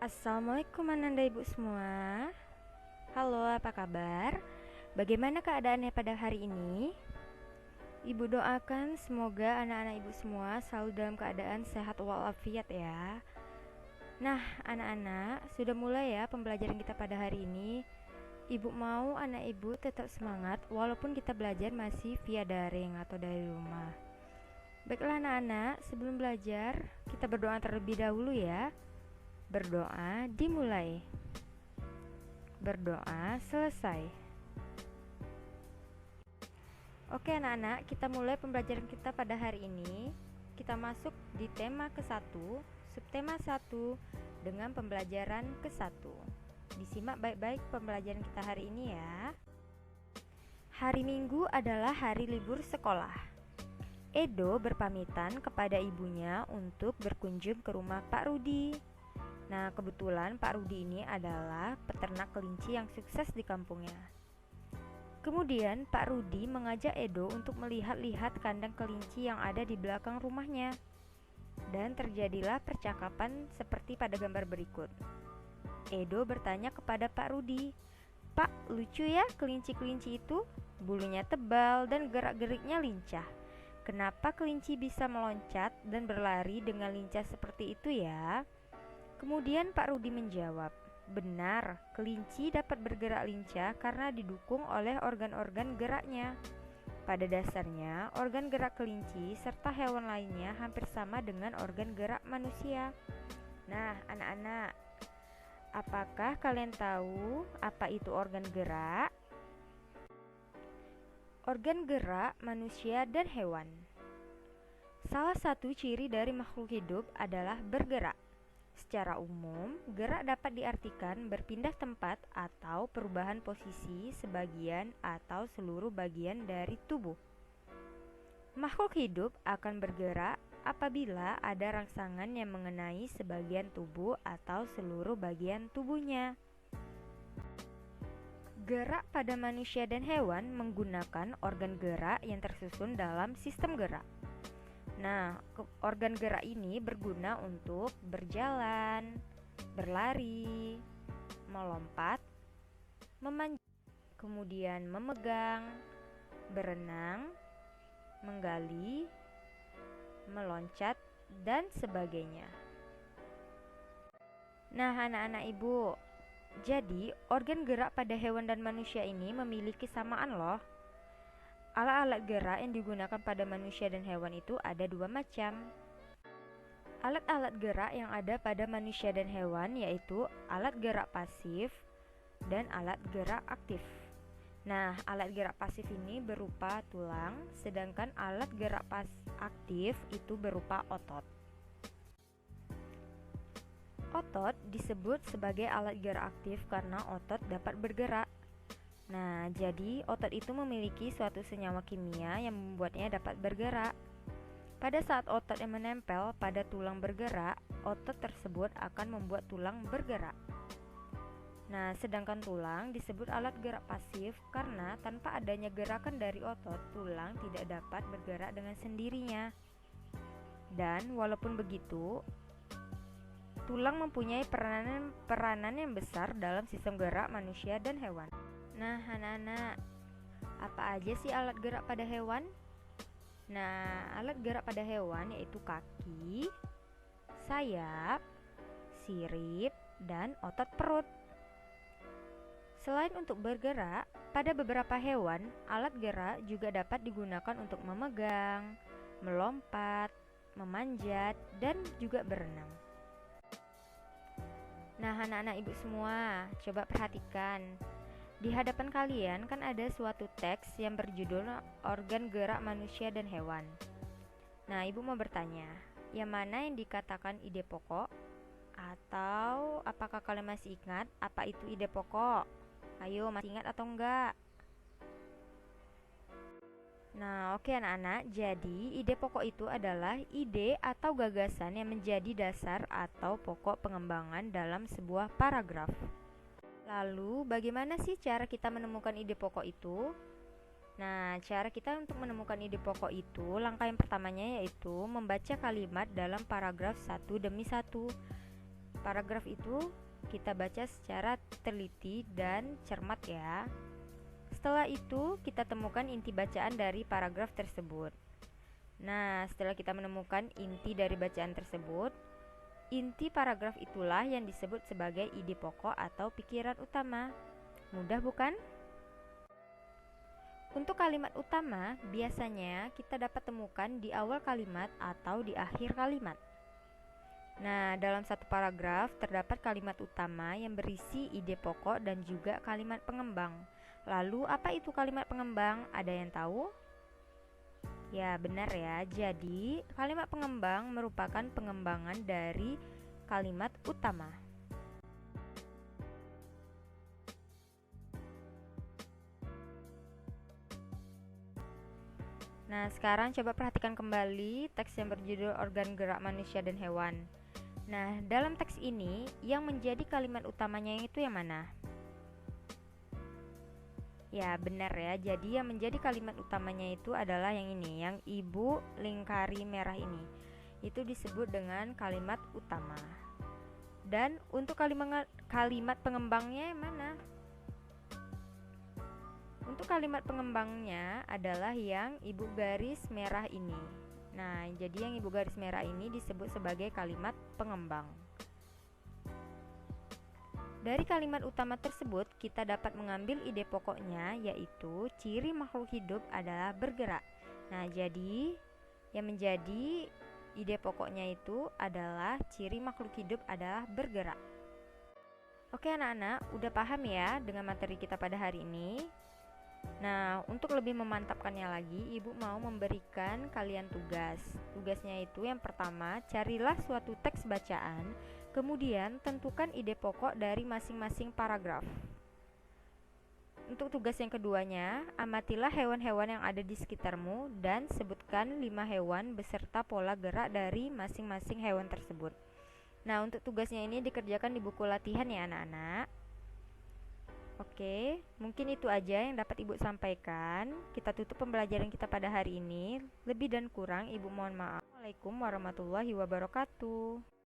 Assalamualaikum Ananda Ibu semua. Halo, apa kabar? Bagaimana keadaannya pada hari ini? Ibu doakan semoga anak-anak Ibu semua selalu dalam keadaan sehat walafiat ya. Nah, anak-anak, sudah mulai ya pembelajaran kita pada hari ini. Ibu mau anak Ibu tetap semangat walaupun kita belajar masih via daring atau dari rumah. Baiklah anak-anak, sebelum belajar, kita berdoa terlebih dahulu ya. Berdoa dimulai. Berdoa selesai. Oke anak-anak, kita mulai pembelajaran kita pada hari ini. Kita masuk di tema ke-1, subtema 1 dengan pembelajaran ke-1. Disimak baik-baik pembelajaran kita hari ini ya. Hari Minggu adalah hari libur sekolah. Edo berpamitan kepada ibunya untuk berkunjung ke rumah Pak Rudi. Nah, kebetulan Pak Rudi ini adalah peternak kelinci yang sukses di kampungnya. Kemudian Pak Rudi mengajak Edo untuk melihat-lihat kandang kelinci yang ada di belakang rumahnya. Dan terjadilah percakapan seperti pada gambar berikut. Edo bertanya kepada Pak Rudi, "Pak, lucu ya kelinci-kelinci itu? Bulunya tebal dan gerak-geriknya lincah. Kenapa kelinci bisa meloncat dan berlari dengan lincah seperti itu ya?" Kemudian Pak Rudi menjawab, "Benar, kelinci dapat bergerak lincah karena didukung oleh organ-organ geraknya. Pada dasarnya, organ gerak kelinci serta hewan lainnya hampir sama dengan organ gerak manusia." Nah, anak-anak, apakah kalian tahu apa itu organ gerak? Organ gerak manusia dan hewan. Salah satu ciri dari makhluk hidup adalah bergerak. Secara umum, gerak dapat diartikan berpindah tempat atau perubahan posisi sebagian atau seluruh bagian dari tubuh. Makhluk hidup akan bergerak apabila ada rangsangan yang mengenai sebagian tubuh atau seluruh bagian tubuhnya. Gerak pada manusia dan hewan menggunakan organ gerak yang tersusun dalam sistem gerak. Nah, organ gerak ini berguna untuk berjalan, berlari, melompat, memanjat, kemudian memegang, berenang, menggali, meloncat, dan sebagainya. Nah, anak-anak ibu, jadi organ gerak pada hewan dan manusia ini memiliki kesamaan loh. Alat-alat gerak yang digunakan pada manusia dan hewan itu ada dua macam. Alat-alat gerak yang ada pada manusia dan hewan yaitu alat gerak pasif dan alat gerak aktif. Nah, alat gerak pasif ini berupa tulang, sedangkan alat gerak aktif itu berupa otot. Otot disebut sebagai alat gerak aktif karena otot dapat bergerak. Nah, jadi otot itu memiliki suatu senyawa kimia yang membuatnya dapat bergerak. Pada saat otot yang menempel pada tulang bergerak, otot tersebut akan membuat tulang bergerak. Nah, sedangkan tulang disebut alat gerak pasif karena tanpa adanya gerakan dari otot, tulang tidak dapat bergerak dengan sendirinya. Dan walaupun begitu, tulang mempunyai peranan yang besar dalam sistem gerak manusia dan hewan. Nah, anak-anak, apa aja sih alat gerak pada hewan? Nah, alat gerak pada hewan yaitu kaki, sayap, sirip, dan otot perut. Selain untuk bergerak, pada beberapa hewan, alat gerak juga dapat digunakan untuk memegang, melompat, memanjat, dan juga berenang. Nah, anak-anak ibu semua, coba perhatikan. Di hadapan kalian kan ada suatu teks yang berjudul organ gerak manusia dan hewan. Nah, ibu mau bertanya, yang mana yang dikatakan ide pokok? Atau apakah kalian masih ingat apa itu ide pokok? Ayo, masih ingat atau enggak? Nah, oke anak-anak, jadi ide pokok itu adalah ide atau gagasan yang menjadi dasar atau pokok pengembangan dalam sebuah paragraf. Lalu, bagaimana sih cara kita menemukan ide pokok itu? Nah, cara kita untuk menemukan ide pokok itu, langkah yang pertamanya yaitu membaca kalimat dalam paragraf satu demi satu. Paragraf itu kita baca secara teliti dan cermat ya. Setelah itu, kita temukan inti bacaan dari paragraf tersebut. Nah, setelah kita menemukan inti dari bacaan tersebut, inti paragraf itulah yang disebut sebagai ide pokok atau pikiran utama. Mudah bukan? Untuk kalimat utama, biasanya kita dapat temukan di awal kalimat atau di akhir kalimat. Nah, dalam satu paragraf terdapat kalimat utama yang berisi ide pokok dan juga kalimat pengembang. Lalu, apa itu kalimat pengembang? Ada yang tahu? Ya, benar ya. Jadi, kalimat pengembang merupakan pengembangan dari kalimat utama. Nah, sekarang coba perhatikan kembali teks yang berjudul Organ Gerak Manusia dan Hewan. Nah, dalam teks ini, yang menjadi kalimat utamanya itu yang mana? Ya, benar ya. Jadi yang menjadi kalimat utamanya itu adalah yang ini, yang ibu lingkari merah ini. Itu disebut dengan kalimat utama. Dan untuk kalimat pengembangnya yang mana? Untuk kalimat pengembangnya adalah yang ibu garis merah ini. Nah, jadi yang ibu garis merah ini disebut sebagai kalimat pengembang. Dari kalimat utama tersebut, kita dapat mengambil ide pokoknya, yaitu ciri makhluk hidup adalah bergerak. Nah, jadi yang menjadi ide pokoknya itu adalah ciri makhluk hidup adalah bergerak. Oke anak-anak, udah paham ya dengan materi kita pada hari ini? Nah, untuk lebih memantapkannya lagi, ibu mau memberikan kalian tugas. Tugasnya itu yang pertama, carilah suatu teks bacaan. Kemudian, tentukan ide pokok dari masing-masing paragraf. Untuk tugas yang keduanya, amatilah hewan-hewan yang ada di sekitarmu dan sebutkan 5 hewan beserta pola gerak dari masing-masing hewan tersebut. Nah, untuk tugasnya ini dikerjakan di buku latihan ya anak-anak. Oke, mungkin itu aja yang dapat ibu sampaikan. Kita tutup pembelajaran kita pada hari ini. Lebih dan kurang ibu mohon maaf. Assalamualaikum warahmatullahi wabarakatuh.